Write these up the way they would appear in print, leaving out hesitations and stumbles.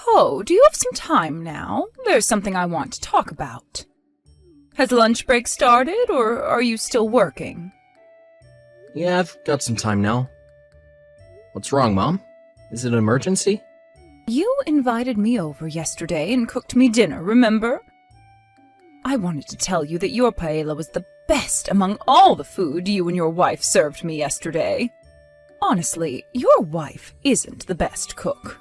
Ko, do you have some time now? There's something I want to talk about. Has lunch break started, or are you still working? Yeah, I've got some time now. What's wrong, Mom? Is it an emergency? You invited me over yesterday and cooked me dinner, remember? I wanted to tell you that your paella was the best among all the food you and your wife served me yesterday. Honestly, your wife isn't the best cook.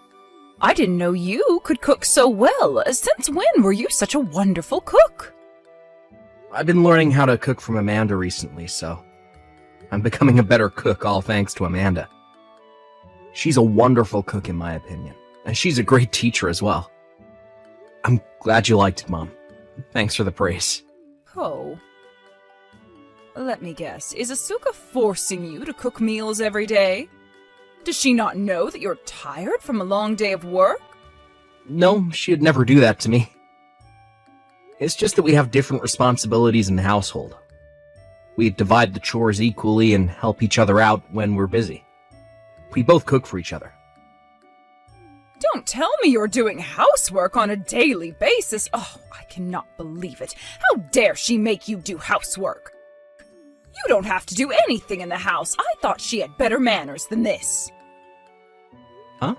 I didn't know you could cook so well. Since when were you such a wonderful cook? I've been learning how to cook from Amanda recently, so I'm becoming a better cook, all thanks to Amanda. She's a wonderful cook in my opinion, and she's a great teacher as well. I'm glad you liked it, Mom. Thanks for the praise. Oh. Let me guess, is Asuka forcing you to cook meals every day? Does she not know that you're tired from a long day of work? No, she'd never do that to me. It's just that we have different responsibilities in the household. We divide the chores equally and help each other out when we're busy. We both cook for each other. Don't tell me you're doing housework on a daily basis. Oh, I cannot believe it. How dare she make you do housework? You don't have to do anything in the house. I thought she had better manners than this. Huh?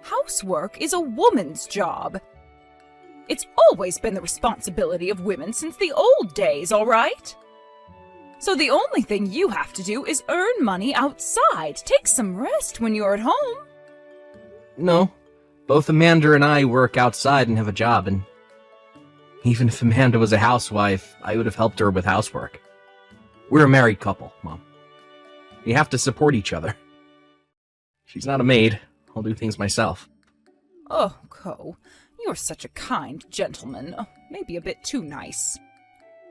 Housework is a woman's job. It's always been the responsibility of women since the old days, all right? So the only thing you have to do is earn money outside. Take some rest when you're at home. No, both Amanda and I work outside and have a job, and even if Amanda was a housewife, I would have helped her with housework. We're a married couple, Mom. We have to support each other. She's not a maid. I'll do things myself. Oh, Ko, you're such a kind gentleman. Oh, maybe a bit too nice.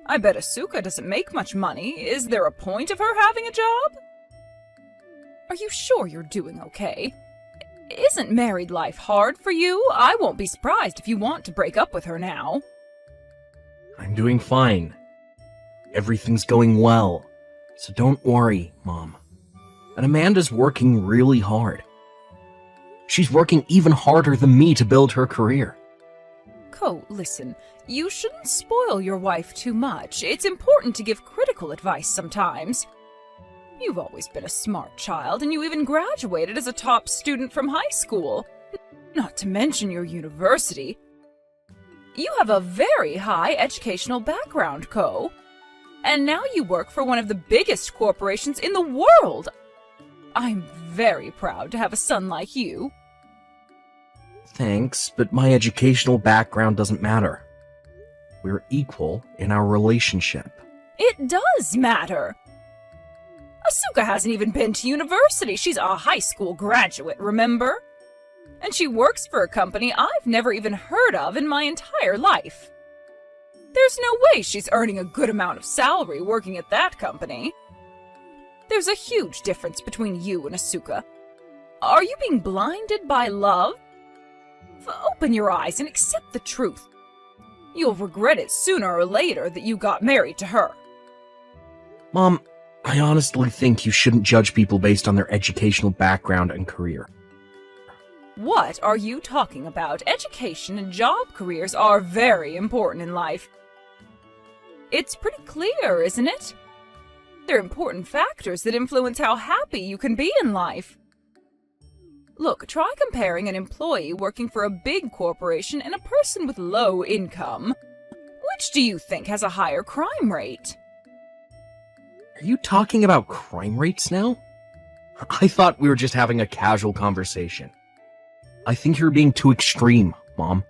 I bet Asuka doesn't make much money. Is there a point of her having a job? Are you sure you're doing okay? Isn't married life hard for you? I won't be surprised if you want to break up with her now. I'm doing fine. Everything's going well. So don't worry, Mom. And Amanda's working really hard. She's working even harder than me to build her career. Ko, listen, you shouldn't spoil your wife too much. It's important to give critical advice sometimes. You've always been a smart child, and you even graduated as a top student from high school. Not to mention your university. You have a very high educational background, Ko. And now you work for one of the biggest corporations in the world. I'm very proud to have a son like you. Thanks, but my educational background doesn't matter. We're equal in our relationship. It does matter. Asuka hasn't even been to university. She's a high school graduate, remember? And she works for a company I've never even heard of in my entire life. There's no way she's earning a good amount of salary working at that company. There's a huge difference between you and Asuka. Are you being blinded by love? Open your eyes and accept the truth. You'll regret it sooner or later that you got married to her. Mom, I honestly think you shouldn't judge people based on their educational background and career. What are you talking about? Education and job careers are very important in life. It's pretty clear, isn't it? They're important factors that influence how happy you can be in life. Look, try comparing an employee working for a big corporation and a person with low income. Which do you think has a higher crime rate? Are you talking about crime rates now? I thought we were just having a casual conversation. I think you're being too extreme, Mom.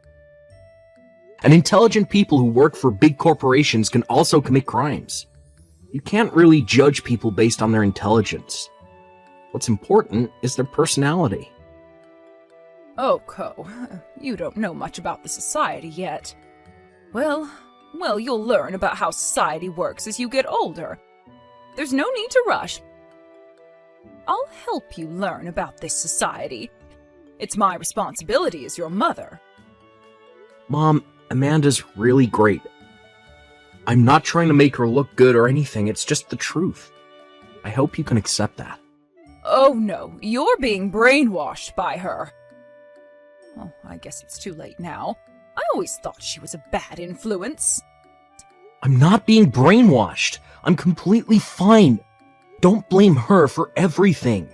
And intelligent people who work for big corporations can also commit crimes. You can't really judge people based on their intelligence. What's important is their personality. Oh, Ko, you don't know much about the society yet. Well, you'll learn about how society works as you get older. There's no need to rush. I'll help you learn about this society. It's my responsibility as your mother. Mom, Amanda's really great. I'm not trying to make her look good or anything, it's just the truth. I hope you can accept that. Oh no, you're being brainwashed by her. Oh, I guess it's too late now. I always thought she was a bad influence. I'm not being brainwashed. I'm completely fine. Don't blame her for everything.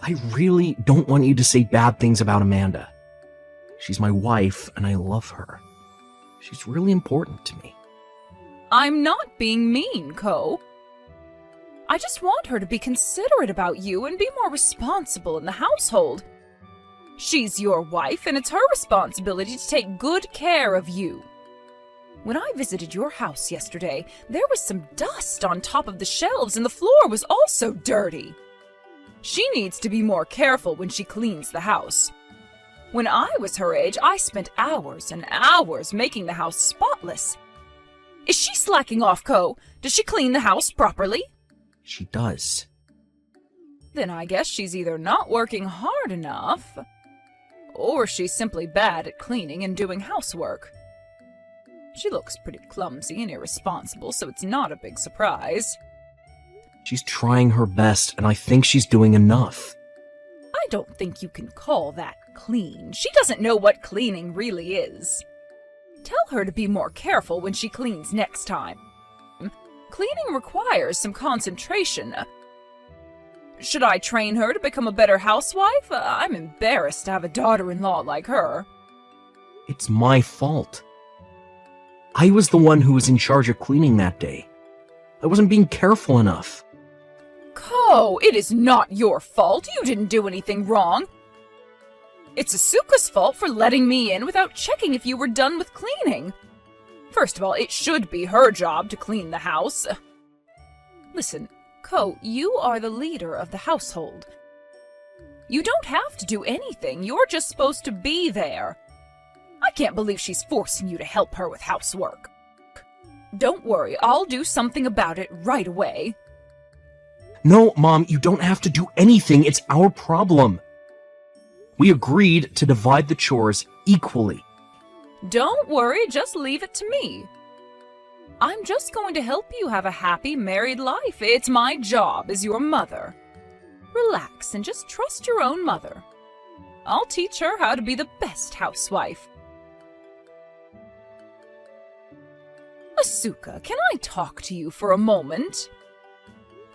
I really don't want you to say bad things about Amanda. She's my wife, and I love her. She's really important to me. I'm not being mean, Ko. I just want her to be considerate about you and be more responsible in the household. She's your wife, and it's her responsibility to take good care of you. When I visited your house yesterday, there was some dust on top of the shelves, and the floor was also dirty. She needs to be more careful when she cleans the house. When I was her age, I spent hours and hours making the house spotless. Is she slacking off, Ko? Does she clean the house properly? She does. Then I guess she's either not working hard enough, or she's simply bad at cleaning and doing housework. She looks pretty clumsy and irresponsible, so it's not a big surprise. She's trying her best, and I think she's doing enough. I don't think you can call that clean. She doesn't know what cleaning really is. Tell her to be more careful when she cleans next time. Cleaning requires some concentration. Should I train her to become a better housewife? I'm embarrassed to have a daughter-in-law like her. It's my fault. I was the one who was in charge of cleaning that day. I wasn't being careful enough. Ko, it is not your fault. You didn't do anything wrong. It's Asuka's fault for letting me in without checking if you were done with cleaning. First of all, it should be her job to clean the house. Listen, Ko, you are the leader of the household. You don't have to do anything. You're just supposed to be there. I can't believe she's forcing you to help her with housework. Don't worry, I'll do something about it right away. No, Mom, you don't have to do anything. It's our problem. We agreed to divide the chores equally. Don't worry, just leave it to me. I'm just going to help you have a happy married life. It's my job as your mother. Relax and just trust your own mother. I'll teach her how to be the best housewife. Asuka, can I talk to you for a moment?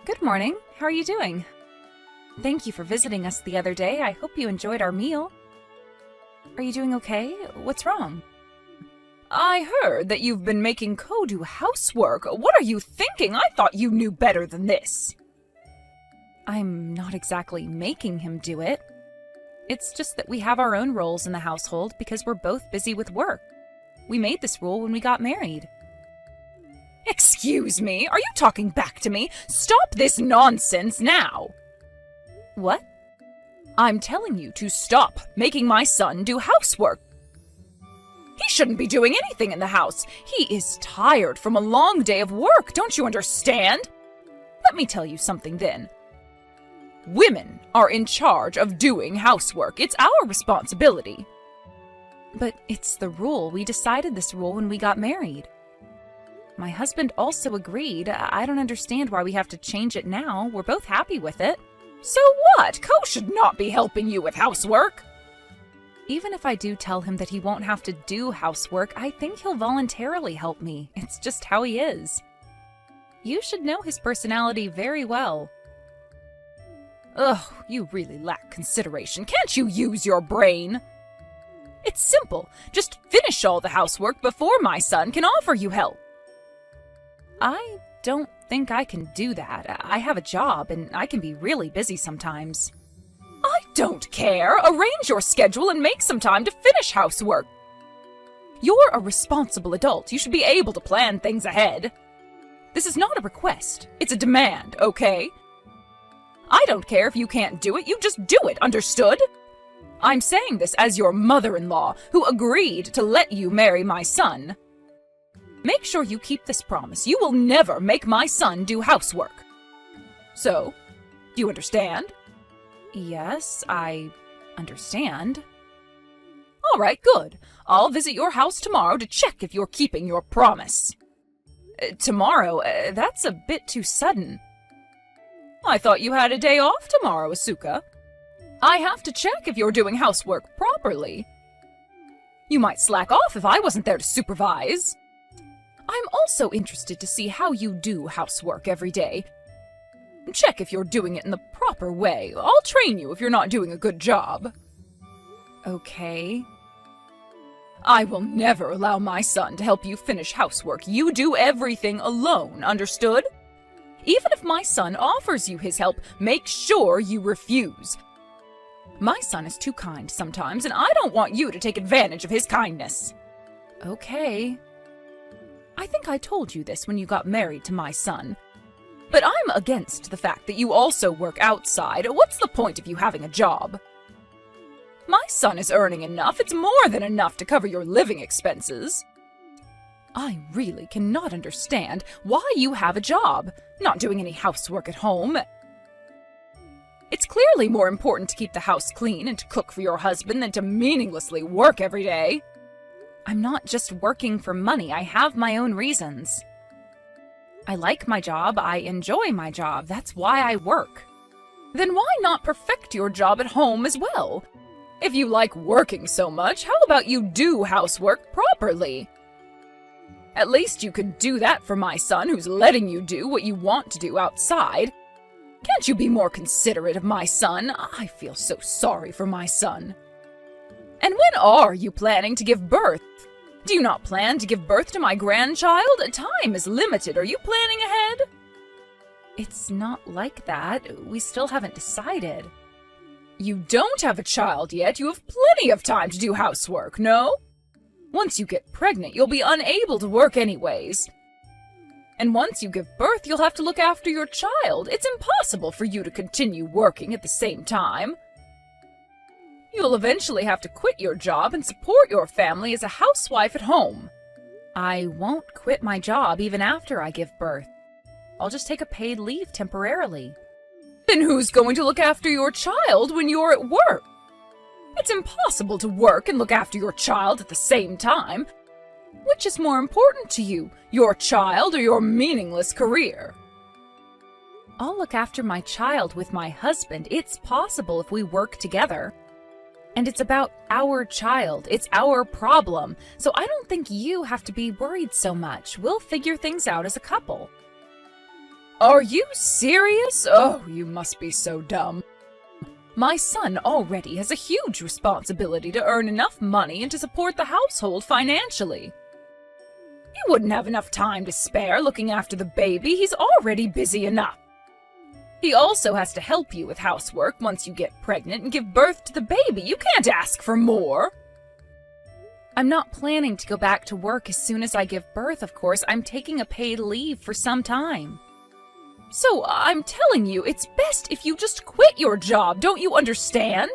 Good morning. How are you doing? Thank you for visiting us the other day. I hope you enjoyed our meal. Are you doing okay? What's wrong? I heard that you've been making Ko do housework. What are you thinking? I thought you knew better than this. I'm not exactly making him do it. It's just that we have our own roles in the household because we're both busy with work. We made this rule when we got married. Excuse me, are you talking back to me? Stop this nonsense now! What? I'm telling you to stop making my son do housework. He shouldn't be doing anything in the house. He is tired from a long day of work, don't you understand? Let me tell you something then. Women are in charge of doing housework. It's our responsibility. But it's the rule. We decided this rule when we got married. My husband also agreed. I don't understand why we have to change it now. We're both happy with it. So what? Ko should not be helping you with housework. Even if I do tell him that he won't have to do housework, I think he'll voluntarily help me. It's just how he is. You should know his personality very well. Ugh, you really lack consideration. Can't you use your brain? It's simple. Just finish all the housework before my son can offer you help. I don't think I can do that. I have a job, and I can be really busy sometimes. I don't care. Arrange your schedule and make some time to finish housework. You're a responsible adult. You should be able to plan things ahead. This is not a request. It's a demand, okay? I don't care if you can't do it. You just do it, understood? I'm saying this as your mother-in-law, who agreed to let you marry my son. Make sure you keep this promise. You will never make my son do housework. So, do you understand? Yes, I understand. All right, good. I'll visit your house tomorrow to check if you're keeping your promise. Tomorrow? That's a bit too sudden. I thought you had a day off tomorrow, Asuka. I have to check if you're doing housework properly. You might slack off if I wasn't there to supervise. I'm also interested to see how you do housework every day. Check if you're doing it in the proper way. I'll train you if you're not doing a good job. Okay. I will never allow my son to help you finish housework. You do everything alone, understood? Even if my son offers you his help, make sure you refuse. My son is too kind sometimes, and I don't want you to take advantage of his kindness. Okay. I think I told you this when you got married to my son. But I'm against the fact that you also work outside. What's the point of you having a job? My son is earning enough. It's more than enough to cover your living expenses. I really cannot understand why you have a job, not doing any housework at home. It's clearly more important to keep the house clean and to cook for your husband than to meaninglessly work every day. I'm not just working for money. I have my own reasons. I like my job. I enjoy my job. That's why I work. Then why not perfect your job at home as well? If you like working so much, how about you do housework properly? At least you could do that for my son who's letting you do what you want to do outside. Can't you be more considerate of my son? I feel so sorry for my son. And when are you planning to give birth? Do you not plan to give birth to my grandchild? Time is limited. Are you planning ahead? It's not like that. We still haven't decided. You don't have a child yet. You have plenty of time to do housework, no? Once you get pregnant, you'll be unable to work anyways. And once you give birth, you'll have to look after your child. It's impossible for you to continue working at the same time. You'll eventually have to quit your job and support your family as a housewife at home. I won't quit my job even after I give birth. I'll just take a paid leave temporarily. Then who's going to look after your child when you're at work? It's impossible to work and look after your child at the same time. Which is more important to you, your child or your meaningless career? I'll look after my child with my husband. It's possible if we work together. And it's about our child. It's our problem. So I don't think you have to be worried so much. We'll figure things out as a couple. Are you serious? Oh, you must be so dumb. My son already has a huge responsibility to earn enough money and to support the household financially. He wouldn't have enough time to spare looking after the baby. He's already busy enough. He also has to help you with housework once you get pregnant and give birth to the baby. You can't ask for more. I'm not planning to go back to work as soon as I give birth, of course. I'm taking a paid leave for some time. So I'm telling you, it's best if you just quit your job. Don't you understand?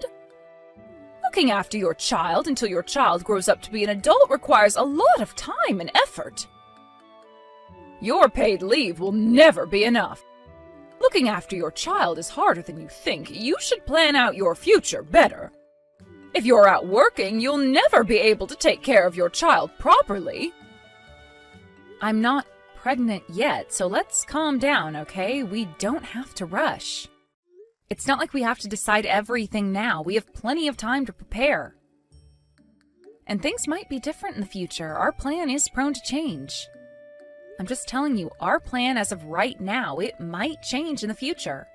Looking after your child until your child grows up to be an adult requires a lot of time and effort. Your paid leave will never be enough. Looking after your child is harder than you think. You should plan out your future better. If you're out working, you'll never be able to take care of your child properly. I'm not pregnant yet, so let's calm down, okay? We don't have to rush. It's not like we have to decide everything now. We have plenty of time to prepare. And things might be different in the future. Our plan is prone to change. I'm just telling you, our plan as of right now, it might change in the future.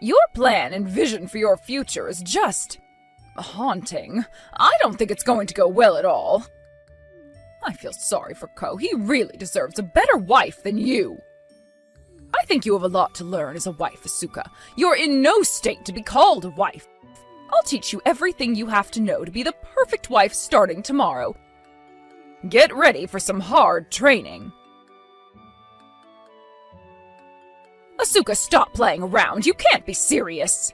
Your plan and vision for your future is just haunting. I don't think it's going to go well at all. I feel sorry for Ko. He really deserves a better wife than you. I think you have a lot to learn as a wife, Asuka. You're in no state to be called a wife. I'll teach you everything you have to know to be the perfect wife starting tomorrow. Get ready for some hard training. Asuka, stop playing around. You can't be serious.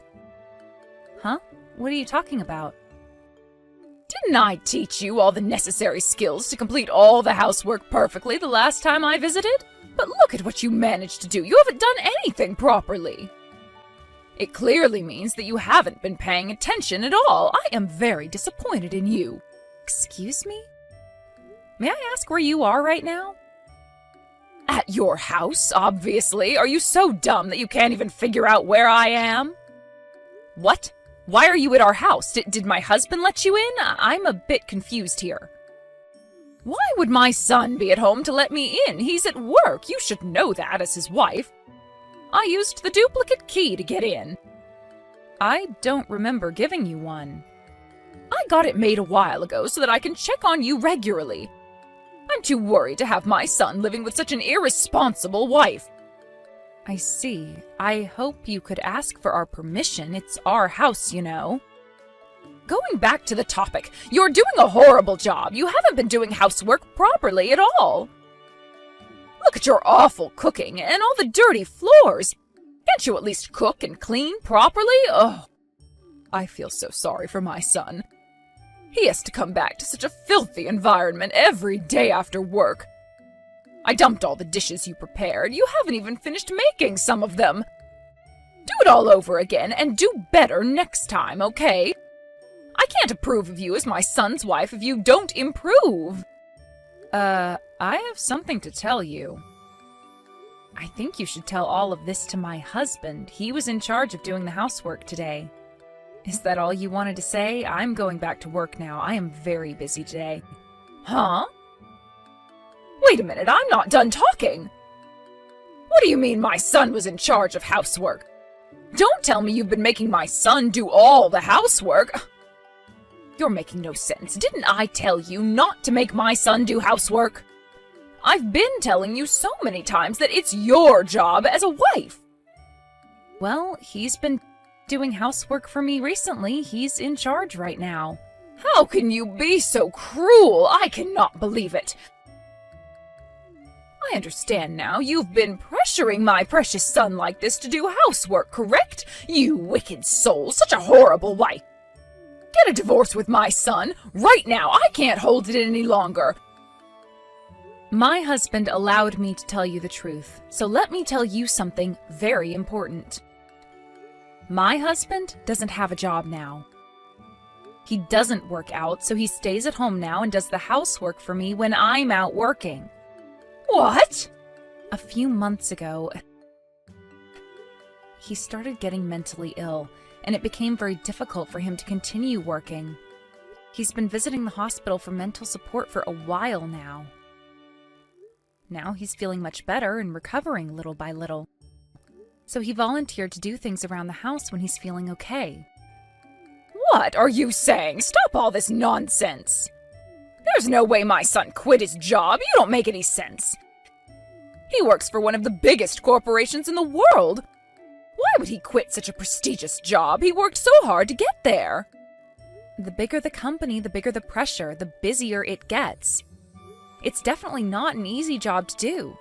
Huh? What are you talking about? Didn't I teach you all the necessary skills to complete all the housework perfectly the last time I visited? But look at what you managed to do. You haven't done anything properly. It clearly means that you haven't been paying attention at all. I am very disappointed in you. Excuse me? May I ask where you are right now? At your house, obviously. Are you so dumb that you can't even figure out where I am? What? Why are you at our house? Did my husband let you in? I'm a bit confused here. Why would my son be at home to let me in? He's at work. You should know that as his wife. I used the duplicate key to get in. I don't remember giving you one. I got it made a while ago so that I can check on you regularly. I'm too worried to have my son living with such an irresponsible wife. I see. I hope you could ask for our permission. It's our house, you know. Going back to the topic, you're doing a horrible job. You haven't been doing housework properly at all. Look at your awful cooking and all the dirty floors. Can't you at least cook and clean properly? Oh, I feel so sorry for my son. He has to come back to such a filthy environment every day after work. I dumped all the dishes you prepared. You haven't even finished making some of them. Do it all over again and do better next time, okay? I can't approve of you as my son's wife if you don't improve. I have something to tell you. I think you should tell all of this to my husband. He was in charge of doing the housework today. Is that all you wanted to say? I'm going back to work now. I am very busy today. Huh? Wait a minute, I'm not done talking. What do you mean my son was in charge of housework? Don't tell me you've been making my son do all the housework. You're making no sense. Didn't I tell you not to make my son do housework? I've been telling you so many times that it's your job as a wife. Well, he's been doing housework for me recently. He's in charge right now. How can you be so cruel? I cannot believe it. I understand now. You've been pressuring my precious son like this to do housework, correct? You wicked soul, such a horrible wife. Get a divorce with my son right now. I can't hold it any longer. My husband allowed me to tell you the truth, so let me tell you something very important. My husband doesn't have a job now. He doesn't work out, so he stays at home now and does the housework for me when I'm out working. What? A few months ago, he started getting mentally ill, and it became very difficult for him to continue working. He's been visiting the hospital for mental support for a while now. Now he's feeling much better and recovering little by little. So he volunteered to do things around the house when he's feeling okay. What are you saying? Stop all this nonsense. There's no way my son quit his job. You don't make any sense. He works for one of the biggest corporations in the world. Why would he quit such a prestigious job? He worked so hard to get there. The bigger the company, the bigger the pressure, the busier it gets. It's definitely not an easy job to do.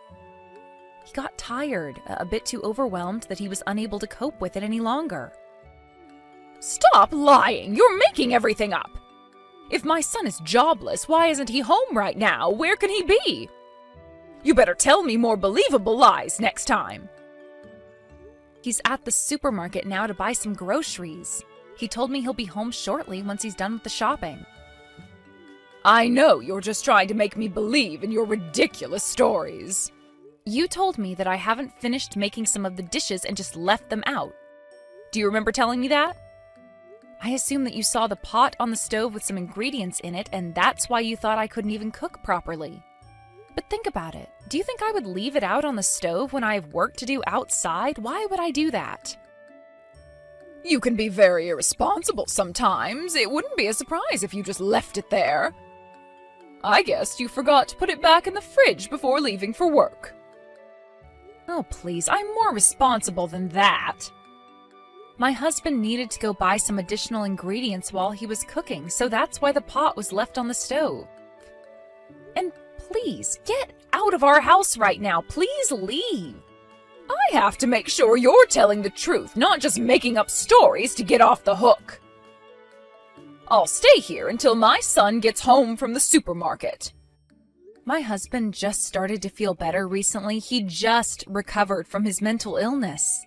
He got tired, a bit too overwhelmed that he was unable to cope with it any longer. Stop lying! You're making everything up! If my son is jobless, why isn't he home right now? Where can he be? You better tell me more believable lies next time. He's at the supermarket now to buy some groceries. He told me he'll be home shortly once he's done with the shopping. I know you're just trying to make me believe in your ridiculous stories. You told me that I haven't finished making some of the dishes and just left them out. Do you remember telling me that? I assume that you saw the pot on the stove with some ingredients in it, and that's why you thought I couldn't even cook properly. But think about it. Do you think I would leave it out on the stove when I have work to do outside? Why would I do that? You can be very irresponsible sometimes. It wouldn't be a surprise if you just left it there. I guess you forgot to put it back in the fridge before leaving for work. Oh, please, I'm more responsible than that. My husband needed to go buy some additional ingredients while he was cooking, so that's why the pot was left on the stove. And please, get out of our house right now. Please leave. I have to make sure you're telling the truth, not just making up stories to get off the hook. I'll stay here until my son gets home from the supermarket. My husband just started to feel better recently. He just recovered from his mental illness.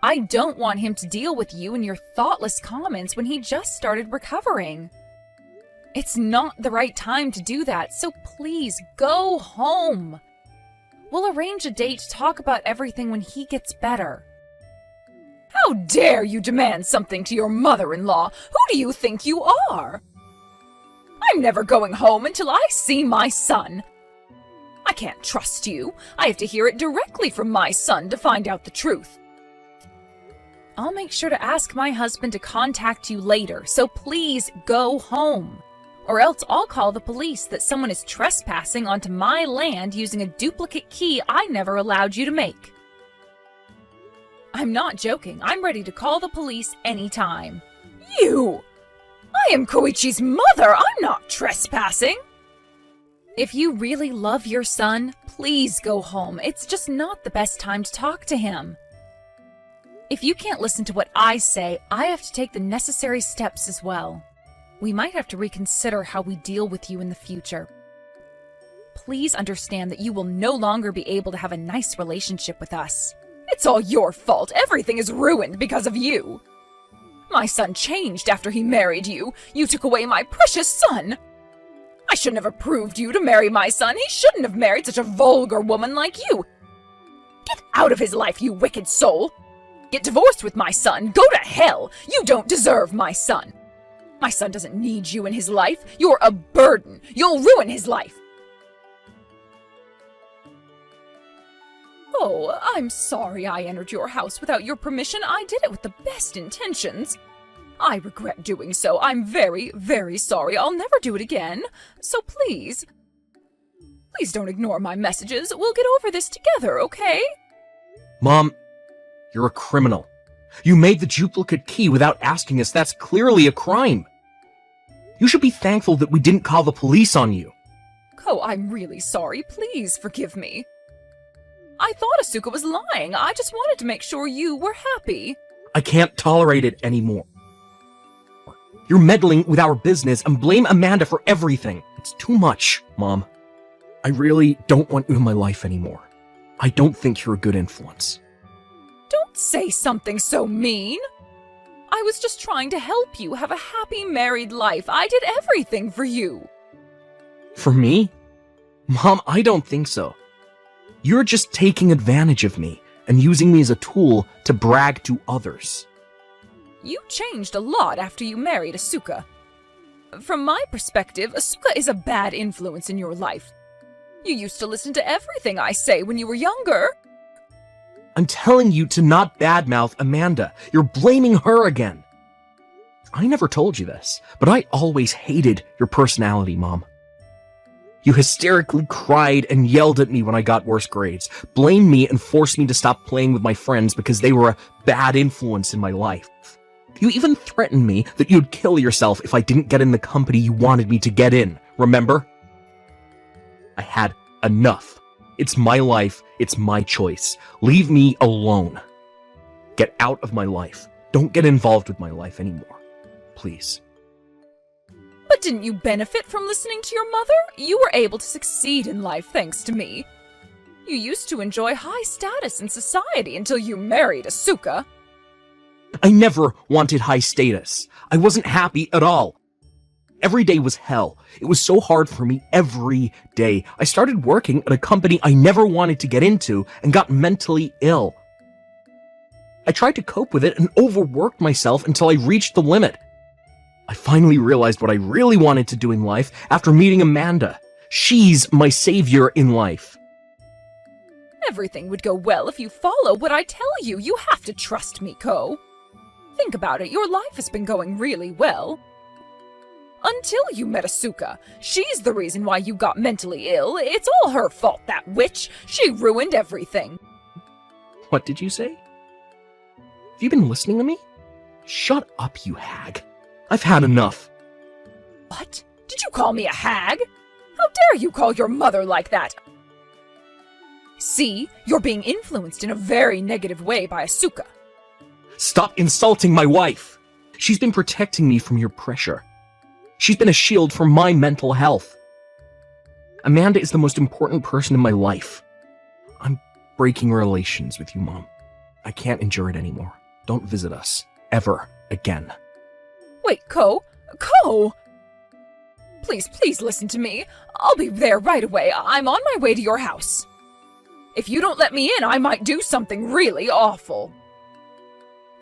I don't want him to deal with you and your thoughtless comments when he just started recovering. It's not the right time to do that, so please go home. We'll arrange a date to talk about everything when he gets better. How dare you demand something to your mother-in-law? Who do you think you are? I'm never going home until I see my son. I can't trust you. I have to hear it directly from my son to find out the truth. I'll make sure to ask my husband to contact you later, so please go home. Or else I'll call the police that someone is trespassing onto my land using a duplicate key I never allowed you to make. I'm not joking. I'm ready to call the police anytime. You! I am Koichi's mother. I'm not trespassing. If you really love your son, please go home. It's just not the best time to talk to him. If you can't listen to what I say, I have to take the necessary steps as well. We might have to reconsider how we deal with you in the future. Please understand that you will no longer be able to have a nice relationship with us. It's all your fault. Everything is ruined because of you. My son changed after he married you. You took away my precious son. I shouldn't have approved you to marry my son. He shouldn't have married such a vulgar woman like you. Get out of his life, you wicked soul. Get divorced with my son. Go to hell. You don't deserve my son. My son doesn't need you in his life. You're a burden. You'll ruin his life. Oh, I'm sorry I entered your house without your permission. I did it with the best intentions. I regret doing so. I'm very, very sorry. I'll never do it again. So please don't ignore my messages. We'll get over this together, okay? Mom, you're a criminal. You made the duplicate key without asking us. That's clearly a crime. You should be thankful that we didn't call the police on you. Ko, I'm really sorry. Please forgive me. I thought Asuka was lying. I just wanted to make sure you were happy. I can't tolerate it anymore. You're meddling with our business and blame Amanda for everything. It's too much, Mom. I really don't want you in my life anymore. I don't think you're a good influence. Don't say something so mean. I was just trying to help you have a happy married life. I did everything for you. For me? Mom, I don't think so. You're just taking advantage of me and using me as a tool to brag to others. You changed a lot after you married Asuka. From my perspective, Asuka is a bad influence in your life. You used to listen to everything I say when you were younger. I'm telling you to not badmouth Amanda. You're blaming her again. I never told you this, but I always hated your personality, Mom. You hysterically cried and yelled at me when I got worse grades, blamed me and forced me to stop playing with my friends because they were a bad influence in my life. You even threatened me that you'd kill yourself if I didn't get in the company you wanted me to get in, remember? I had enough. It's my life, it's my choice. Leave me alone. Get out of my life. Don't get involved with my life anymore. Please. But didn't you benefit from listening to your mother? You were able to succeed in life thanks to me. You used to enjoy high status in society until you married Asuka. I never wanted high status. I wasn't happy at all. Every day was hell. It was so hard for me every day. I started working at a company I never wanted to get into and got mentally ill. I tried to cope with it and overworked myself until I reached the limit. I finally realized what I really wanted to do in life after meeting Amanda. She's my savior in life. Everything would go well if you follow what I tell you. You have to trust me, Ko. Think about it. Your life has been going really well. Until you met Asuka. She's the reason why you got mentally ill. It's all her fault, that witch. She ruined everything. What did you say? Have you been listening to me? Shut up, you hag. I've had enough. What? Did you call me a hag? How dare you call your mother like that? See, you're being influenced in a very negative way by Asuka. Stop insulting my wife. She's been protecting me from your pressure. She's been a shield for my mental health. Amanda is the most important person in my life. I'm breaking relations with you, Mom. I can't endure it anymore. Don't visit us. Ever again. Wait, Ko? Ko! Please listen to me. I'll be there right away. I'm on my way to your house. If you don't let me in, I might do something really awful.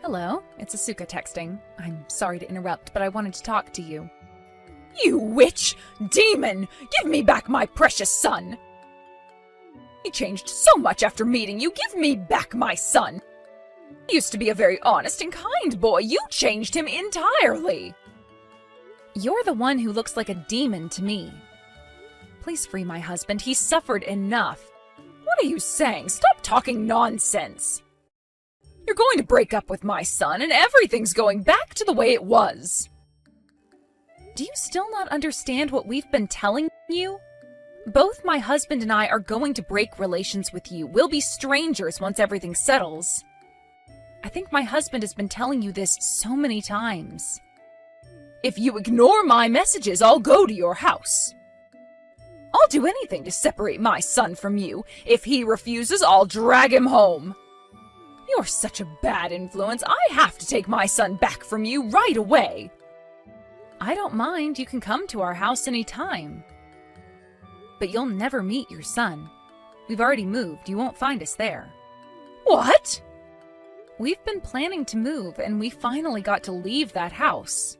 Hello, it's Asuka texting. I'm sorry to interrupt, but I wanted to talk to you. You witch! Demon! Give me back my precious son! He changed so much after meeting you. Give me back my son! He used to be a very honest and kind boy. You changed him entirely. You're the one who looks like a demon to me. Please free my husband. He's suffered enough. What are you saying? Stop talking nonsense. You're going to break up with my son, and everything's going back to the way it was. Do you still not understand what we've been telling you? Both my husband and I are going to break relations with you. We'll be strangers once everything settles. I think my husband has been telling you this so many times. If you ignore my messages, I'll go to your house. I'll do anything to separate my son from you. If he refuses, I'll drag him home. You're such a bad influence. I have to take my son back from you right away. I don't mind. You can come to our house anytime. But you'll never meet your son. We've already moved. You won't find us there. What? We've been planning to move, and we finally got to leave that house.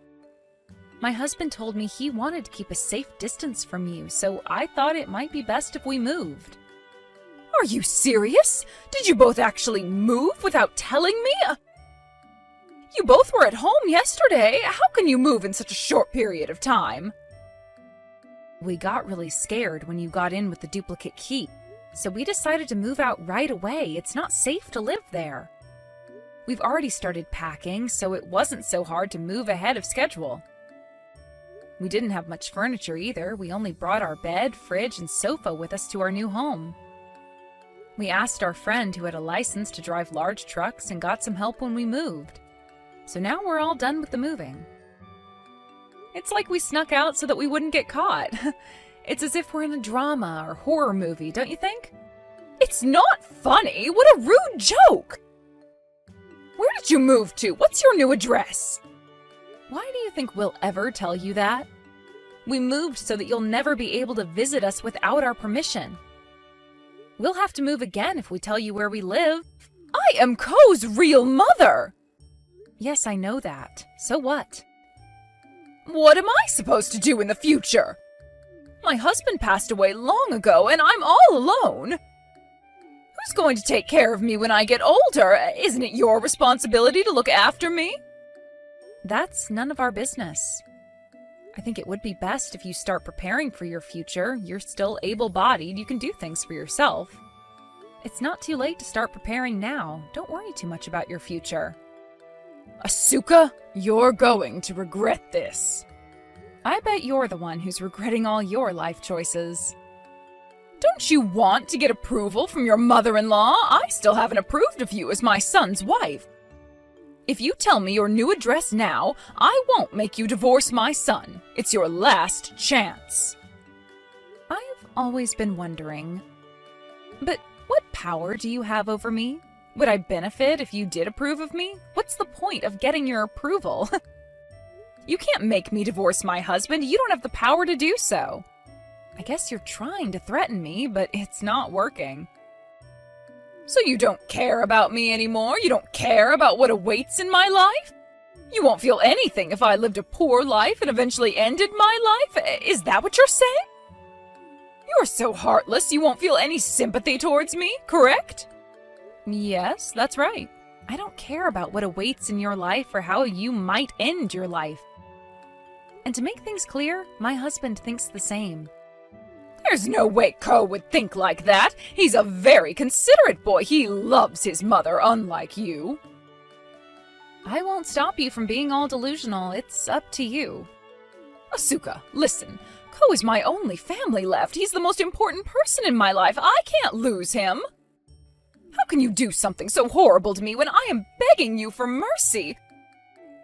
My husband told me he wanted to keep a safe distance from you, so I thought it might be best if we moved. Are you serious? Did you both actually move without telling me? You both were at home yesterday. How can you move in such a short period of time? We got really scared when you got in with the duplicate key, so we decided to move out right away. It's not safe to live there. We've already started packing, so it wasn't so hard to move ahead of schedule. We didn't have much furniture either. We only brought our bed, fridge, and sofa with us to our new home. We asked our friend who had a license to drive large trucks and got some help when we moved. So now we're all done with the moving. It's like we snuck out so that we wouldn't get caught. It's as if we're in a drama or horror movie, don't you think? It's not funny. What a rude joke. Where did you move to? What's your new address? Why do you think we'll ever tell you that? We moved so that you'll never be able to visit us without our permission. We'll have to move again if we tell you where we live. I am Ko's real mother. Yes, I know that. So what? What am I supposed to do in the future? My husband passed away long ago, and I'm all alone. Who's going to take care of me when I get older? Isn't it your responsibility to look after me? That's none of our business. I think it would be best if you start preparing for your future. You're still able-bodied. You can do things for yourself. It's not too late to start preparing now. Don't worry too much about your future. Asuka, you're going to regret this. I bet you're the one who's regretting all your life choices. Don't you want to get approval from your mother-in-law? I still haven't approved of you as my son's wife. If you tell me your new address now, I won't make you divorce my son. It's your last chance. I've always been wondering, but what power do you have over me? Would I benefit if you did approve of me? What's the point of getting your approval? You can't make me divorce my husband. You don't have the power to do so. I guess you're trying to threaten me, but it's not working. So you don't care about me anymore? You don't care about what awaits in my life? You won't feel anything if I lived a poor life and eventually ended my life? Is that what you're saying? You're so heartless you won't feel any sympathy towards me, correct? Yes, that's right. I don't care about what awaits in your life or how you might end your life. And to make things clear, my husband thinks the same. There's no way Ko would think like that. He's a very considerate boy. He loves his mother, unlike you. I won't stop you from being all delusional. It's up to you. Asuka, listen. Ko is my only family left. He's the most important person in my life. I can't lose him. How can you do something so horrible to me when I am begging you for mercy?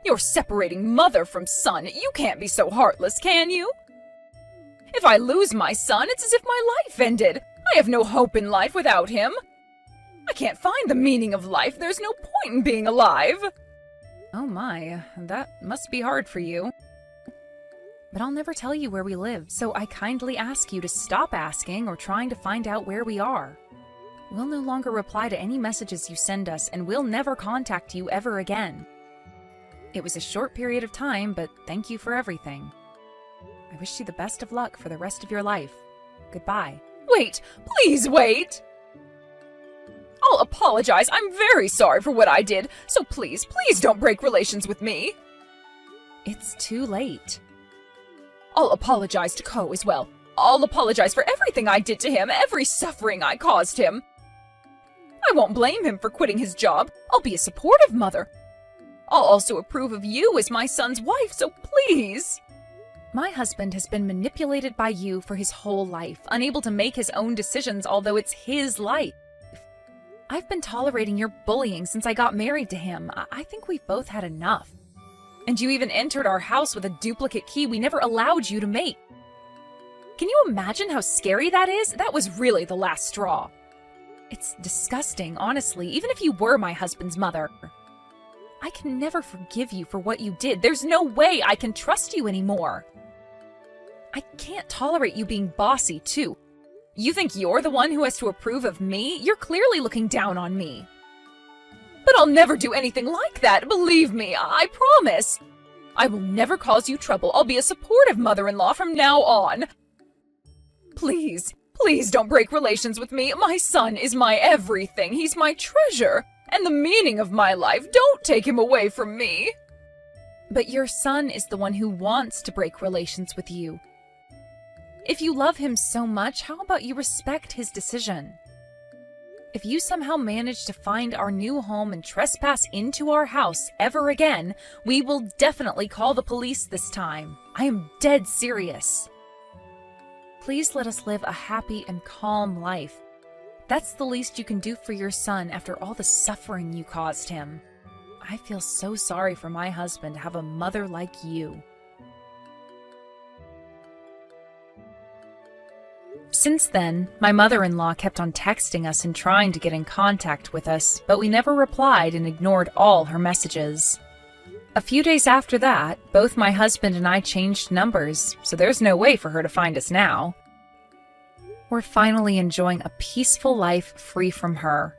You're separating mother from son. You can't be so heartless, can you? If I lose my son, it's as if my life ended. I have no hope in life without him. I can't find the meaning of life. There's no point in being alive. Oh my, that must be hard for you. But I'll never tell you where we live, so I kindly ask you to stop asking or trying to find out where we are. We'll no longer reply to any messages you send us, and we'll never contact you ever again. It was a short period of time, but thank you for everything. I wish you the best of luck for the rest of your life. Goodbye. Wait! Please wait! I'll apologize. I'm very sorry for what I did, so please don't break relations with me. It's too late. I'll apologize to Ko as well. I'll apologize for everything I did to him, every suffering I caused him. I won't blame him for quitting his job. I'll be a supportive mother. I'll also approve of you as my son's wife, so please. My husband has been manipulated by you for his whole life, unable to make his own decisions, although it's his life. I've been tolerating your bullying since I got married to him. I think we've both had enough. And you even entered our house with a duplicate key we never allowed you to make. Can you imagine how scary that is? That was really the last straw. It's disgusting, honestly, even if you were my husband's mother. I can never forgive you for what you did. There's no way I can trust you anymore. I can't tolerate you being bossy, too. You think you're the one who has to approve of me? You're clearly looking down on me. But I'll never do anything like that, believe me, I promise. I will never cause you trouble. I'll be a supportive mother-in-law from now on. Please don't break relations with me. My son is my everything. He's my treasure and the meaning of my life. Don't take him away from me. But your son is the one who wants to break relations with you. If you love him so much, how about you respect his decision? If you somehow manage to find our new home and trespass into our house ever again, we will definitely call the police this time. I am dead serious. Please let us live a happy and calm life. That's the least you can do for your son after all the suffering you caused him. I feel so sorry for my husband to have a mother like you. Since then, my mother-in-law kept on texting us and trying to get in contact with us, but we never replied and ignored all her messages. A few days after that, both my husband and I changed numbers, so there's no way for her to find us now. We're finally enjoying a peaceful life free from her.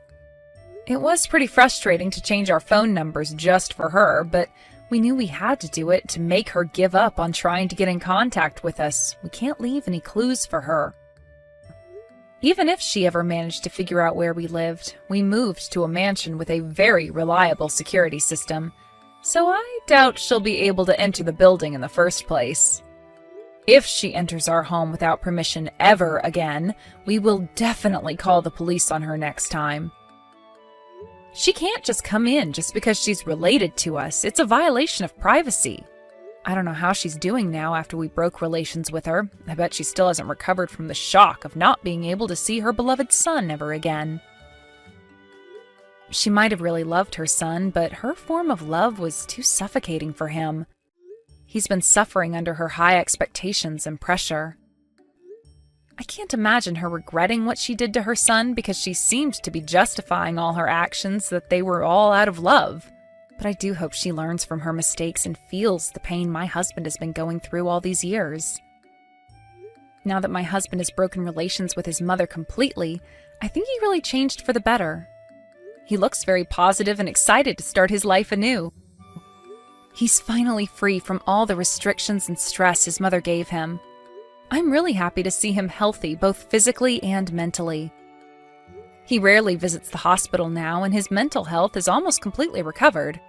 It was pretty frustrating to change our phone numbers just for her, but we knew we had to do it to make her give up on trying to get in contact with us. We can't leave any clues for her. Even if she ever managed to figure out where we lived, we moved to a mansion with a very reliable security system, so I doubt she'll be able to enter the building in the first place. If she enters our home without permission ever again, we will definitely call the police on her next time. She can't just come in just because she's related to us. It's a violation of privacy. I don't know how she's doing now after we broke relations with her. I bet she still hasn't recovered from the shock of not being able to see her beloved son ever again. She might have really loved her son, but her form of love was too suffocating for him. He's been suffering under her high expectations and pressure. I can't imagine her regretting what she did to her son because she seemed to be justifying all her actions that they were all out of love. But I do hope she learns from her mistakes and feels the pain my husband has been going through all these years. Now that my husband has broken relations with his mother completely, I think he really changed for the better. He looks very positive and excited to start his life anew. He's finally free from all the restrictions and stress his mother gave him. I'm really happy to see him healthy, both physically and mentally. He rarely visits the hospital now, and his mental health is almost completely recovered.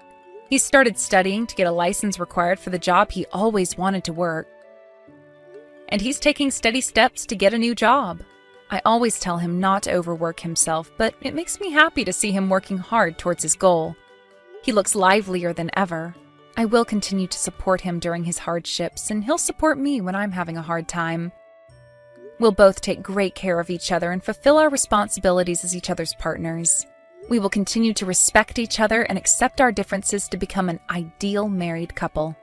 He's started studying to get a license required for the job he always wanted to work. And he's taking steady steps to get a new job. I always tell him not to overwork himself, but it makes me happy to see him working hard towards his goal. He looks livelier than ever. I will continue to support him during his hardships, and he'll support me when I'm having a hard time. We'll both take great care of each other and fulfill our responsibilities as each other's partners. We will continue to respect each other and accept our differences to become an ideal married couple.